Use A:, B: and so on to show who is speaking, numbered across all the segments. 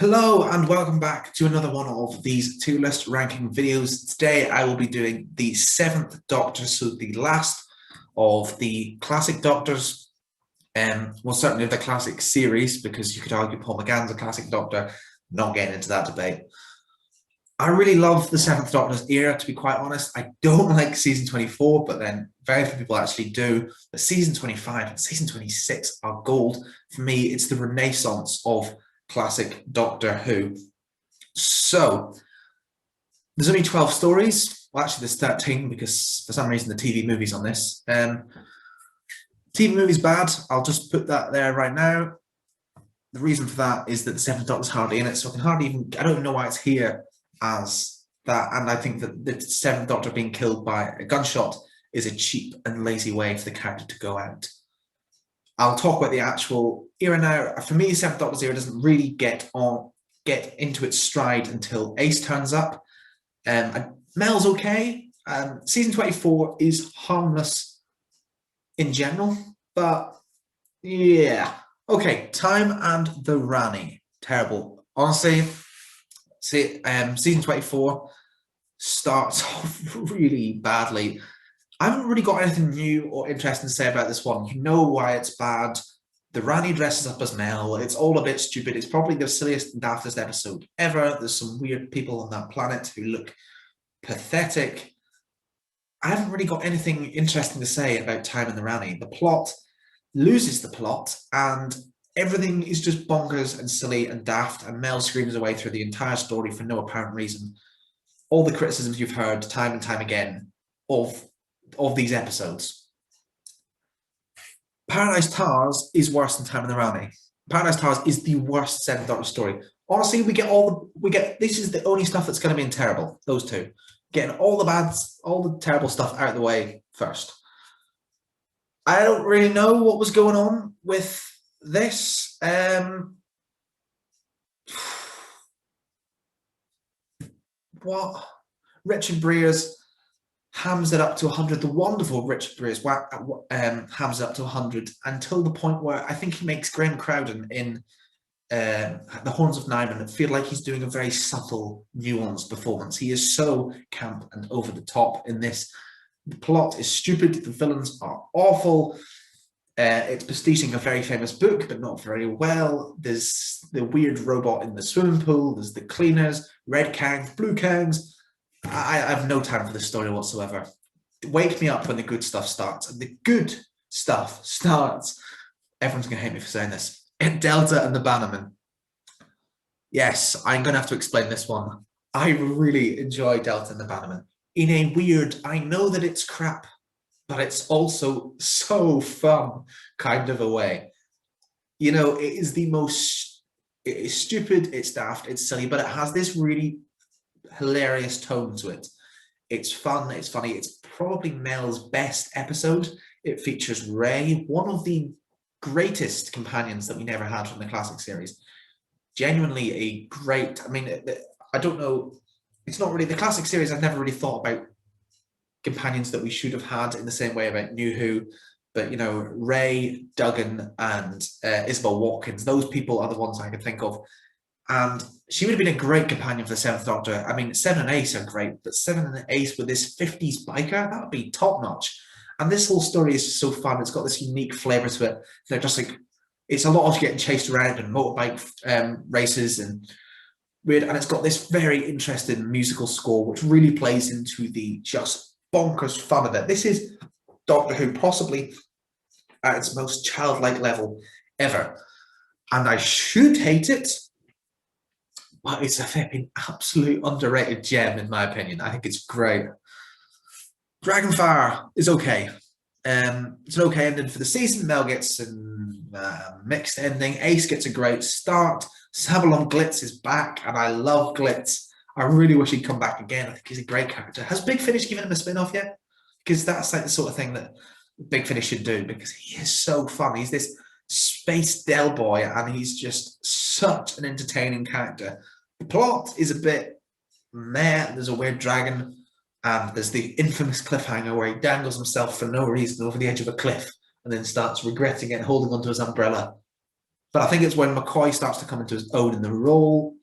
A: Hello and welcome back to another one of these two list ranking videos. Today I will be doing the Seventh Doctor, so the last of the classic Doctors, well certainly of the classic series, because you could argue Paul McGann's a classic Doctor, not getting into that debate. I really love the Seventh Doctor's era, to be quite honest. I don't like season 24, but then very few people actually do. But season 25 and season 26 are gold. For me, it's the renaissance of classic Doctor Who. So there's only 12 stories. Well, actually, there's 13 because for some reason the TV movie's on this. TV movie's bad. I'll just put that there right now. The reason for that is that the Seventh Doctor's hardly in it, so I can hardly even, I don't know why it's here as that. And I think that the Seventh Doctor being killed by a gunshot is a cheap and lazy way for the character to go out. I'll talk about the actual era now. For me, Seventh Doctor's era doesn't really get into its stride until Ace turns up. Mel's okay. Season 24 is harmless in general, but yeah. Okay, Time and the Rani. Terrible. Honestly, season 24 starts off really badly. I haven't really got anything new or interesting to say about this one. You know why it's bad. The Rani dresses up as Mel. It's all a bit stupid. It's probably the silliest and daftest episode ever. There's some weird people on that planet who look pathetic. I haven't really got anything interesting to say about Time and the Rani. The plot loses the plot, and everything is just bonkers and silly and daft, and Mel screams away through the entire story for no apparent reason. All the criticisms you've heard time and time again of these episodes. Paradise Towers is worse than Time and the Rani. Paradise Towers is the worst Seventh Doctor story. Honestly, this is the only stuff that's going to be terrible. Those two, getting all the terrible stuff out of the way first. I don't really know what was going on with this. What Richard Breers hams it up to 100. The wonderful Richard Breers hams it up to 100 until the point where I think he makes Graham Crowden in The Horns of Nimon feel like he's doing a very subtle, nuanced performance. He is so camp and over the top in this. The plot is stupid. The villains are awful. It's pastiching a very famous book, but not very well. There's the weird robot in the swimming pool. There's the cleaners, red Kangs, blue Kangs. I have no time for this story whatsoever. Wake me up when the good stuff starts. And the good stuff starts. Everyone's going to hate me for saying this. Delta and the Bannerman. Yes, I'm going to have to explain this one. I really enjoy Delta and the Bannerman. In a weird, I know that it's crap, but it's also so fun kind of a way. You know, it is stupid, it's daft, it's silly, but it has this really hilarious tone to it. It's fun, it's funny. It's probably Mel's best episode. It features Ray, one of the greatest companions that we never had from the classic series. Genuinely a great, I mean, I don't know, it's not really, the classic series, I've never really thought about companions that we should have had in the same way about New Who, but, you know, Ray, Duggan, and Isabel Watkins, those people are the ones I can think of. And she would have been a great companion for the Seventh Doctor. I mean, Seven and Ace are great, but Seven and Ace with this 50s biker, that would be top notch. And this whole story is just so fun. It's got this unique flavor to it. They're just like, it's a lot of getting chased around and motorbike races and weird. And it's got this very interesting musical score, which really plays into the just bonkers fun of it. This is Doctor Who possibly at its most childlike level ever. And I should hate it, but it's a flipping absolute underrated gem in my opinion. I think it's great. Dragonfire is okay. It's an okay ending for the season. Mel gets a mixed ending. Ace gets a great start. Sabalon Glitz is back, and I love Glitz. I really wish he'd come back again. I think he's a great character. Has Big Finish given him a spin-off yet? Because that's like the sort of thing that Big Finish should do, because he is so fun. He's this space Del boy, and he's just such an entertaining character. The plot is a bit meh. There's a weird dragon, and there's the infamous cliffhanger where he dangles himself for no reason over the edge of a cliff and then starts regretting it and holding onto his umbrella. But I think it's when McCoy starts to come into his own in the role.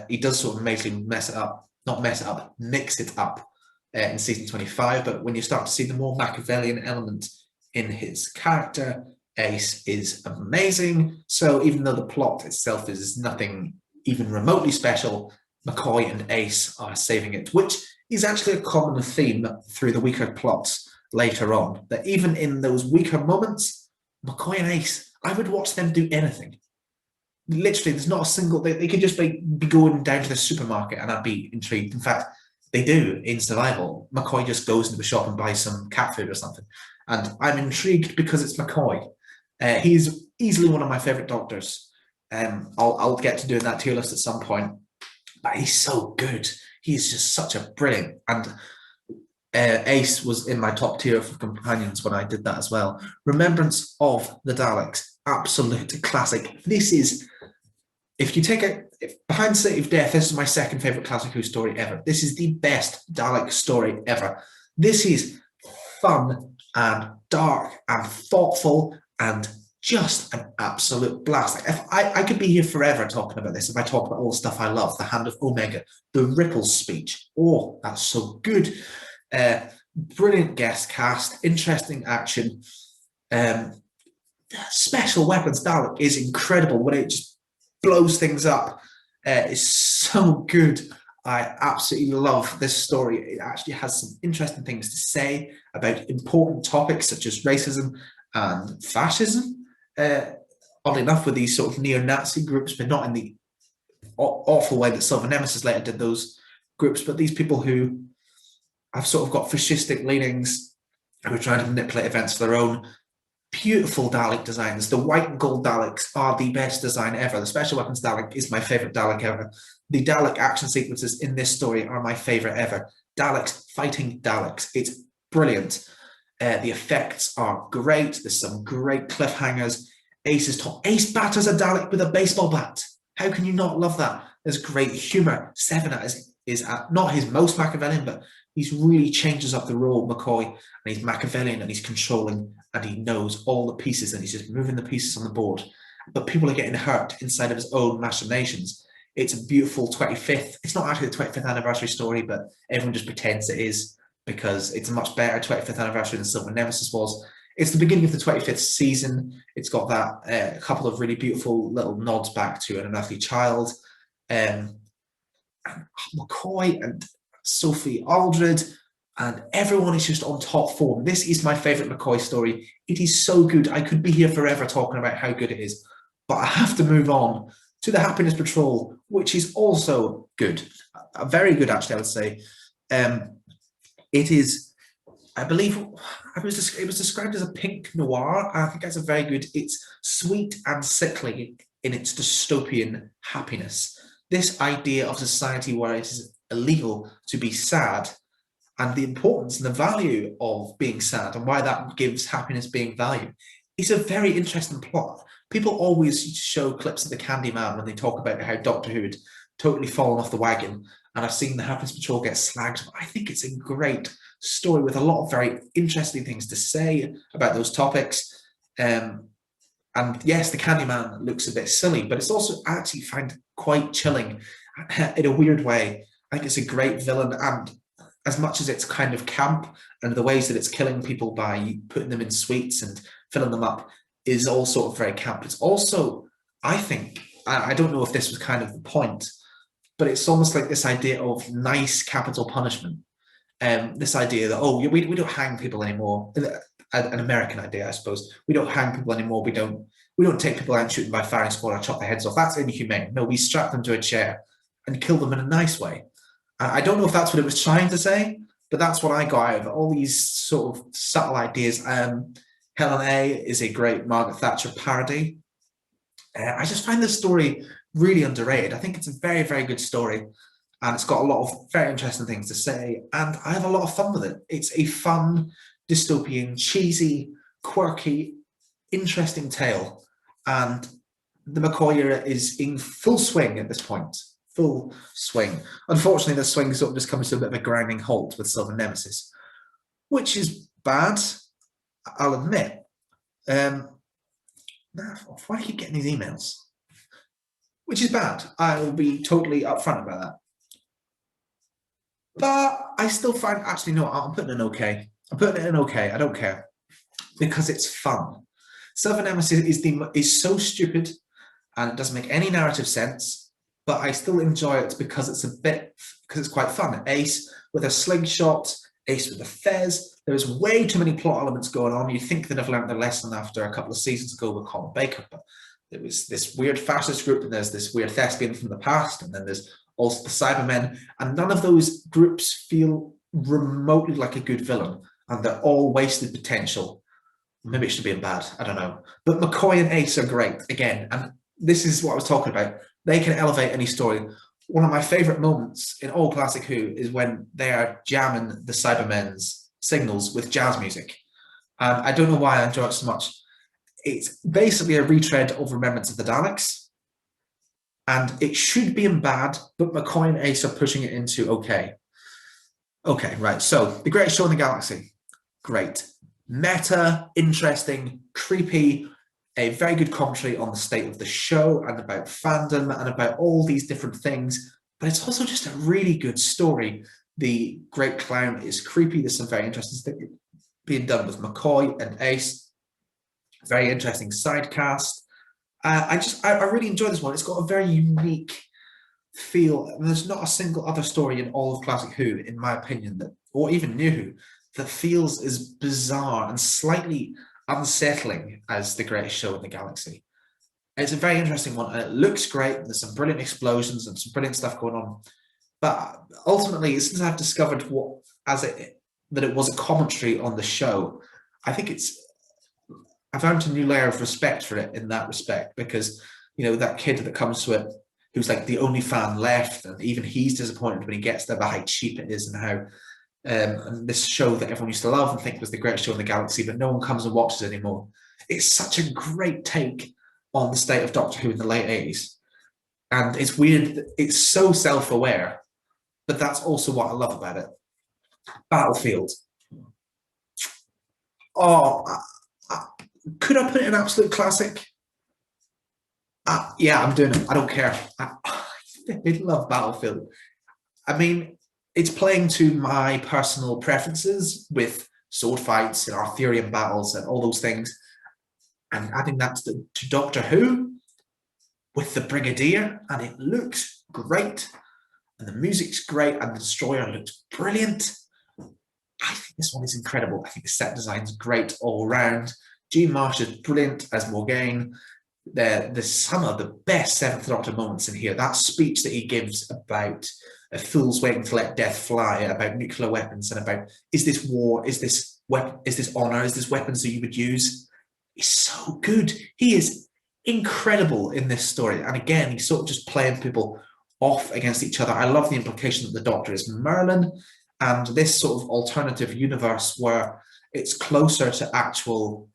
A: He does sort of basically mess it up, not mess it up, mix it up in season 25. But when you start to see the more Machiavellian element in his character, Ace is amazing. So even though the plot itself is nothing even remotely special, McCoy and Ace are saving it, which is actually a common theme through the weaker plots later on. That even in those weaker moments, McCoy and Ace, I would watch them do anything. Literally, there's not a single, they could just be going down to the supermarket and I'd be intrigued. In fact, they do in Survival. McCoy just goes into the shop and buys some cat food or something. And I'm intrigued because it's McCoy. He's easily one of my favorite doctors. I'll get to doing that tier list at some point. But he's so good. He's just such a brilliant. And Ace was in my top tier for companions when I did that as well. Remembrance of the Daleks, absolute classic. This is, if you take it, Behind the City of Death, this is my second favorite Classic Who story ever. This is the best Dalek story ever. This is fun and dark and thoughtful and just an absolute blast. If I could be here forever talking about this. If I talk about all the stuff I love, the Hand of Omega, the Ripples speech. Oh, that's so good. Brilliant guest cast, interesting action. Special weapons Dalek is incredible when it just blows things up. It's so good. I absolutely love this story. It actually has some interesting things to say about important topics such as racism and fascism. Oddly enough, with these sort of neo-Nazi groups, but not in the awful way that Silver Nemesis later did those groups, but these people who have sort of got fascistic leanings, who are trying to manipulate events for their own. Beautiful Dalek designs. The white and gold Daleks are the best design ever. The Special Weapons Dalek is my favorite Dalek ever. The Dalek action sequences in this story are my favorite ever. Daleks fighting Daleks. It's brilliant. The effects are great. There's some great cliffhangers. Ace is top. Ace batters a Dalek with a baseball bat. How can you not love that? There's great humor. Seven is not his most Machiavellian, but he's really changes up the role of McCoy, and he's Machiavellian and he's controlling and he knows all the pieces and he's just moving the pieces on the board. But people are getting hurt inside of his own machinations. It's a beautiful 25th. It's not actually the 25th anniversary story, but everyone just pretends it is because it's a much better 25th anniversary than Silver Nemesis was. It's the beginning of the 25th season. It's got that a couple of really beautiful little nods back to An Unearthly Child. And McCoy and Sophie Aldred, and everyone is just on top form. This is my favorite McCoy story. It is so good. I could be here forever talking about how good it is, but I have to move on to the Happiness Patrol, which is also good. Very good, actually, I would say. It is, I believe, it was described as a pink noir. I think that's a very good. It's sweet and sickly in its dystopian happiness. This idea of society where it is illegal to be sad, and the importance and the value of being sad and why that gives happiness being value. It's a very interesting plot. People always show clips of the Candyman when they talk about how Doctor Who had totally fallen off the wagon, and I've seen the Happiness Patrol get slagged. I think it's a great story with a lot of very interesting things to say about those topics. And yes, the Candyman looks a bit silly, but it's also actually find quite chilling in a weird way. I think it's a great villain, and as much as it's kind of camp and the ways that it's killing people by putting them in suites and filling them up is all sort of very camp. It's also, I think, I don't know if this was kind of the point, but it's almost like this idea of nice capital punishment. This idea that, oh, we don't hang people anymore. An American idea, I suppose. We don't hang people anymore. We don't take people out and shoot them by firing squad or chop their heads off. That's inhumane. No, we strap them to a chair and kill them in a nice way. I don't know if that's what it was trying to say, but that's what I got out of it. All these sort of subtle ideas. Helen A is a great Margaret Thatcher parody. I just find this story really underrated. I think it's a very, very good story, and it's got a lot of very interesting things to say, and I have a lot of fun with it. It's a fun, dystopian, cheesy, quirky, interesting tale, and the McCoy era is in full swing at this point. Full swing. Unfortunately, the swing sort of just comes to a bit of a grinding halt with Silver Nemesis, which is bad, I'll admit. The why do I keep getting these emails? Which is bad. I will be totally upfront about that. But I still find, actually, no, I'm putting an okay. I'm putting it in okay. I don't care. Because it's fun. Southern Nemesis is so stupid and it doesn't make any narrative sense, but I still enjoy it because it's quite fun. Ace with a slingshot, Ace with a fez. There's way too many plot elements going on. You think they'd have learned their lesson after a couple of seasons ago with Colin Baker, but there was this weird fascist group, and there's this weird thespian from the past, and then there's also the Cybermen, and none of those groups feel remotely like a good villain, and they're all wasted potential. Maybe it should be bad, I don't know. But McCoy and Ace are great, again, and this is what I was talking about. They can elevate any story. One of my favourite moments in all Classic Who is when they are jamming the Cybermen's signals with jazz music. And I don't know why I enjoy it so much. It's basically a retread of Remembrance of the Daleks. And it should be in bad, but McCoy and Ace are pushing it into okay. Okay, right. So, The Greatest Show in the Galaxy. Great. Meta, interesting, creepy, a very good commentary on the state of the show and about fandom and about all these different things. But it's also just a really good story. The Great Clown is creepy. There's some very interesting things being done with McCoy and Ace. Very interesting side cast. I really enjoy this one. It's got a very unique feel. And there's not a single other story in all of Classic Who, in my opinion, that, or even New Who, that feels as bizarre and slightly unsettling as The Greatest Show in the Galaxy. It's a very interesting one, and it looks great. There's some brilliant explosions and some brilliant stuff going on. But ultimately, since I've discovered that it was a commentary on the show, I think I've earned a new layer of respect for it in that respect, because, you know, that kid that comes to it who's like the only fan left, and even he's disappointed when he gets there by how cheap it is and how and this show that everyone used to love and think was the greatest show in the galaxy, but no one comes and watches anymore. It's such a great take on the state of Doctor Who in the late 80s. And it's weird, it's so self-aware, but that's also what I love about it. Battlefield. Oh, could I put it in absolute classic? Yeah, I'm doing it. I don't care. I love Battlefield. I mean, it's playing to my personal preferences with sword fights and Arthurian battles and all those things, and adding that to Doctor Who with the Brigadier, and it looks great, and the music's great, and the Destroyer looks brilliant. I think this one is incredible. I think the set design's great all around. Gene Marsh is brilliant as Morgaine. There's some of the best Seventh Doctor moments in here. That speech that he gives about a fool's waiting to let death fly, about nuclear weapons, and about, is this war, is this honor, is this weapons that you would use? He's so good. He is incredible in this story. And again, he's sort of just playing people off against each other. I love the implication that the Doctor is Merlin, and this sort of alternative universe where it's closer to actual,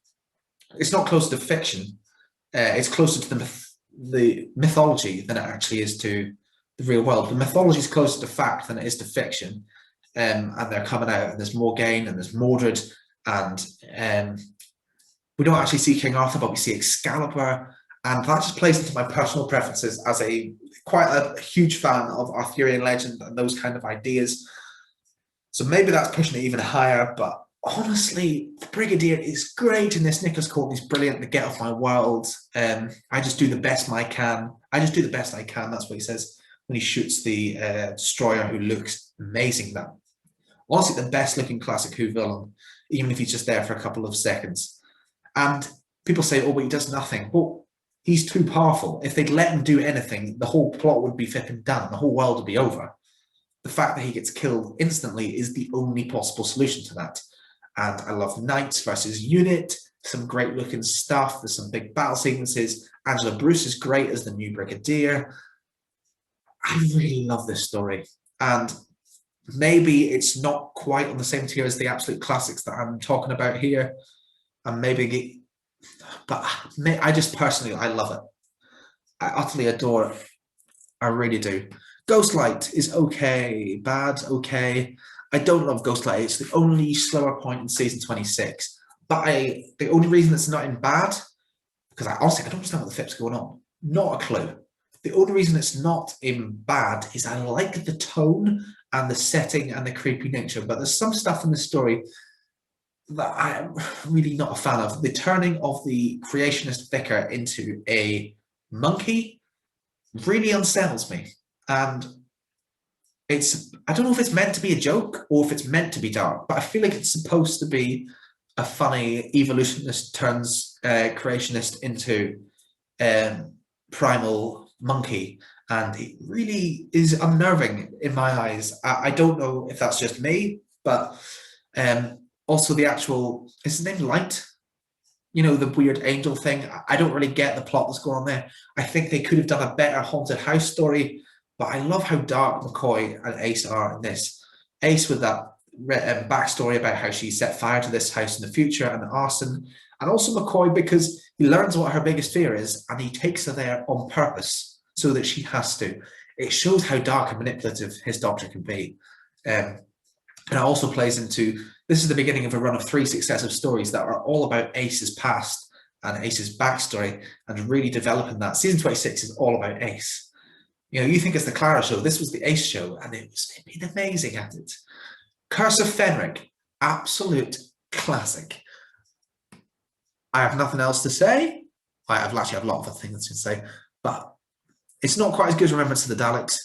A: it's not closer to fiction, it's closer to the mythology than it actually is to the real world. The mythology is closer to fact than it is to fiction, and they're coming out, and there's Morgaine and there's Mordred, and we don't actually see King Arthur, but we see Excalibur, and that just plays into my personal preferences as quite a huge fan of Arthurian legend and those kind of ideas. So maybe that's pushing it even higher, but honestly, the Brigadier is great in this. Nicholas Courtney's brilliant. The Get Off My World. I just do the best I can. That's what he says when he shoots the Destroyer, who looks amazing. That honestly, the best looking Classic Who villain, even if he's just there for a couple of seconds. And people say, oh, but he does nothing. Well, he's too powerful. If they'd let him do anything, the whole plot would be flipping done. The whole world would be over. The fact that he gets killed instantly is the only possible solution to that. And I love Knights versus Unit, some great looking stuff. There's some big battle sequences. Angela Bruce is great as the new Brigadier. I really love this story. And maybe it's not quite on the same tier as the absolute classics that I'm talking about here. And but I just personally, I love it. I utterly adore it. I really do. Ghostlight is okay, bad, okay. I don't love Ghostlight. It's the only slower point in season 26. But the only reason it's not in bad, because I honestly, I don't understand what the flip's going on. Not a clue. The only reason it's not in bad is I like the tone and the setting and the creepy nature, but there's some stuff in the story that I'm really not a fan of. The turning of the creationist vicar into a monkey really unsettles me. And I don't know if it's meant to be a joke or if it's meant to be dark, but I feel like it's supposed to be a funny evolutionist turns creationist into primal monkey. And it really is unnerving in my eyes. I don't know if that's just me, but also the actual, is his name Light? You know, the weird angel thing. I don't really get the plot that's going on there. I think they could have done a better haunted house story, but I love how dark McCoy and Ace are in this. Ace with that backstory about how she set fire to this house in the future and arson, and also McCoy because he learns what her biggest fear is and he takes her there on purpose so that she has to. It shows how dark and manipulative his doctor can be. And it also plays into, this is the beginning of a run of 3 successive stories that are all about Ace's past and Ace's backstory and really developing that. Season 26 is all about Ace. You know, you think it's the Clara show, this was the Ace show, and it'd been amazing at it. Curse of Fenric, absolute classic. I have nothing else to say. I have actually have a lot of other things to say, but it's not quite as good as Remembrance of the Daleks.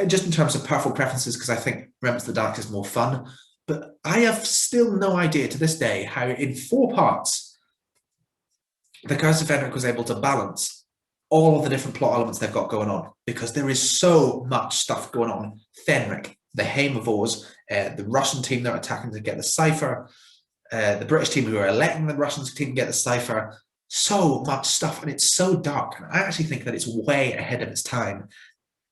A: Just in terms of personal preferences, because I think Remembrance of the Daleks is more fun. But I have still no idea to this day how in 4 parts, the Curse of Fenric was able to balance all of the different plot elements they've got going on, because there is so much stuff going on. Fenric, the Haimavors, the Russian team that are attacking to get the cipher, the British team who are electing the Russian team to get the cipher. So much stuff, and it's so dark. And I actually think that it's way ahead of its time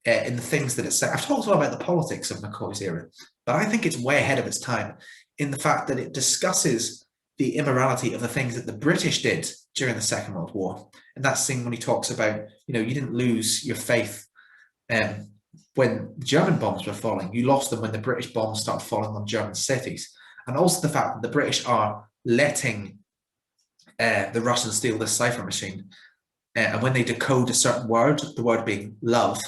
A: in the things that it's saying. I've talked a lot about the politics of McCoy's era, but I think it's way ahead of its time in the fact that it discusses the immorality of the things that the British did during the Second World War. And that scene when he talks about, you know, you didn't lose your faith when German bombs were falling. You lost them when the British bombs started falling on German cities. And also the fact that the British are letting the Russians steal this cipher machine. And when they decode a certain word, the word being love,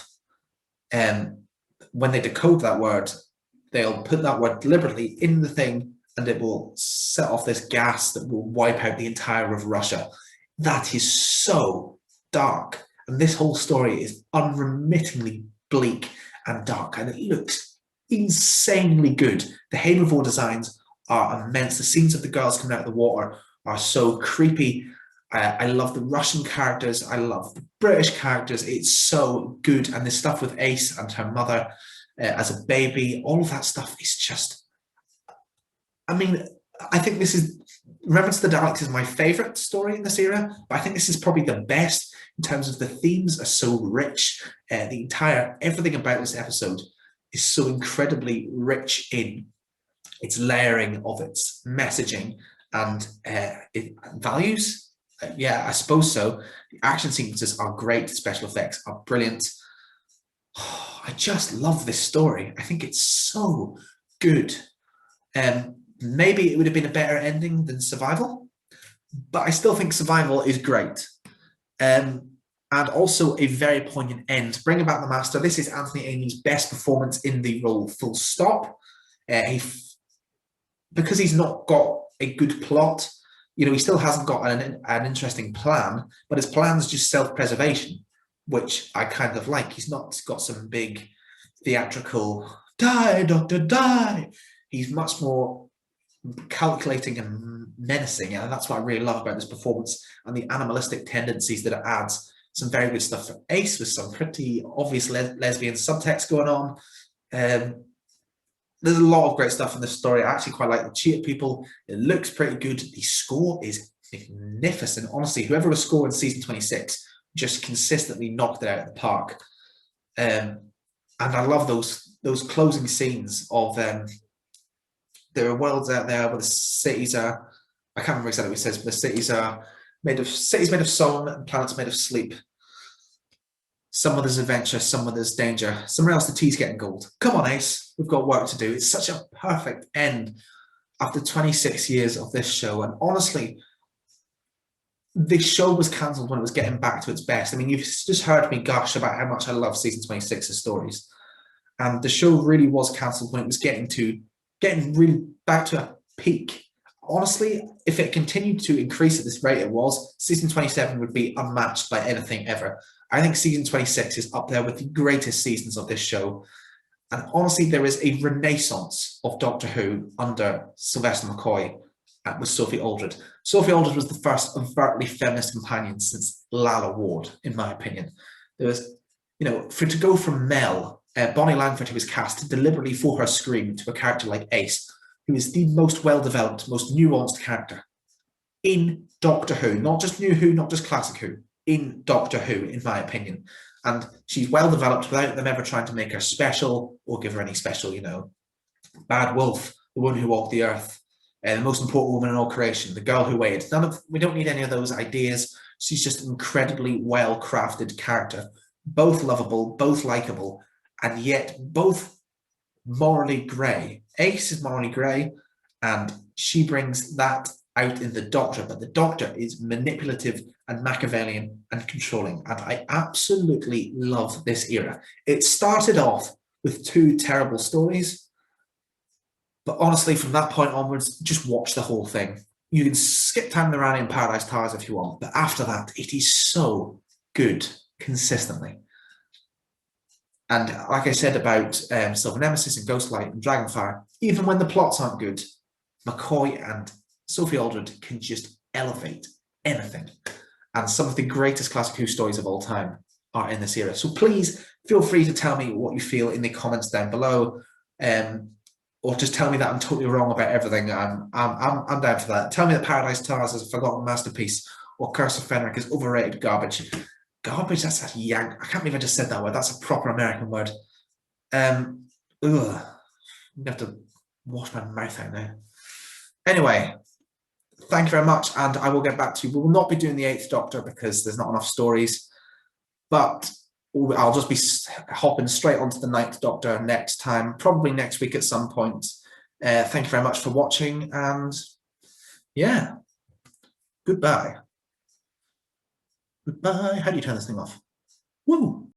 A: when they decode that word, they'll put that word deliberately in the thing and it will set off this gas that will wipe out the entire of Russia. That is so dark. And this whole story is unremittingly bleak and dark, and it looks insanely good. The Haimavor designs are immense. The scenes of the girls coming out of the water are so creepy. I love the Russian characters. I love the British characters. It's so good. And the stuff with Ace and her mother as a baby, all of that stuff is just, I mean, I think this is, Remembrance of the Daleks is my favorite story in this era, but I think this is probably the best in terms of the themes are so rich. Everything about this episode is so incredibly rich in its layering of its messaging and values. Yeah, I suppose so. The action sequences are great. Special effects are brilliant. Oh, I just love this story. I think it's so good. Maybe it would have been a better ending than Survival, but I still think Survival is great. And also a very poignant end. Bring Back the Master. This is Anthony Amy's best performance in the role, full stop. Because he's not got a good plot, you know, he still hasn't got an interesting plan, but his plan's just self-preservation, which I kind of like. He's not got some big theatrical, die, doctor, die. He's much more calculating and menacing, and that's what I really love about this performance and the animalistic tendencies that it adds. Some very good stuff for Ace with some pretty obvious lesbian subtext going on. There's a lot of great stuff in this story. I actually quite like the Cheetah People. It looks pretty good. The score is magnificent. Honestly, whoever was scoring season 26 just consistently knocked it out of the park. And I love those closing scenes of there are worlds out there where the cities are, I can't remember exactly what it says, but the cities made of song and planets made of sleep. Somewhere there's adventure, somewhere there's danger, somewhere else the tea's getting gold. Come on, Ace, we've got work to do. It's such a perfect end after 26 years of this show. And honestly, the show was cancelled when it was getting back to its best. I mean, you've just heard me gush about how much I love season 26's stories. And the show really was cancelled when it was getting really back to a peak. Honestly, if it continued to increase at this rate it was, season 27 would be unmatched by anything ever. I think season 26 is up there with the greatest seasons of this show. And honestly, there is a renaissance of Doctor Who under Sylvester McCoy with Sophie Aldred. Sophie Aldred was the first overtly feminist companion since Lalla Ward, in my opinion. There was, for it to go from Mel, Bonnie Langford, who was cast deliberately for her screen, to a character like Ace, who is the most well-developed, most nuanced character in Doctor Who, not just New Who, not just Classic Who, in Doctor Who, in my opinion. And she's well-developed without them ever trying to make her special or give her any special, Bad Wolf, the one who walked the earth, the most important woman in all creation, the girl who waited. We don't need any of those ideas. She's just an incredibly well-crafted character, both lovable, both likable, and yet both morally grey. Ace is morally grey, and she brings that out in the Doctor, but the Doctor is manipulative and Machiavellian and controlling, and I absolutely love this era. It started off with 2 terrible stories, but honestly, from that point onwards, just watch the whole thing. You can skip Time the Rani and Paradise Towers if you want, but after that, it is so good consistently. And like I said about Silver Nemesis and Ghostlight and Dragonfire, even when the plots aren't good, McCoy and Sophie Aldred can just elevate anything. And some of the greatest Classic Who stories of all time are in this era. So please feel free to tell me what you feel in the comments down below, or just tell me that I'm totally wrong about everything. I'm down for that. Tell me that Paradise Towers is a forgotten masterpiece, or Curse of Fenric is overrated garbage. Garbage, that's a yank. I can't believe I just said that word. That's a proper American word. I'm gonna have to wash my mouth out now. Anyway, thank you very much, and I will get back to you. We will not be doing the 8th Doctor because there's not enough stories, but I'll just be hopping straight onto the 9th Doctor next time, probably next week at some point. Thank you very much for watching, and yeah, goodbye. Goodbye. How do you turn this thing off? Woo!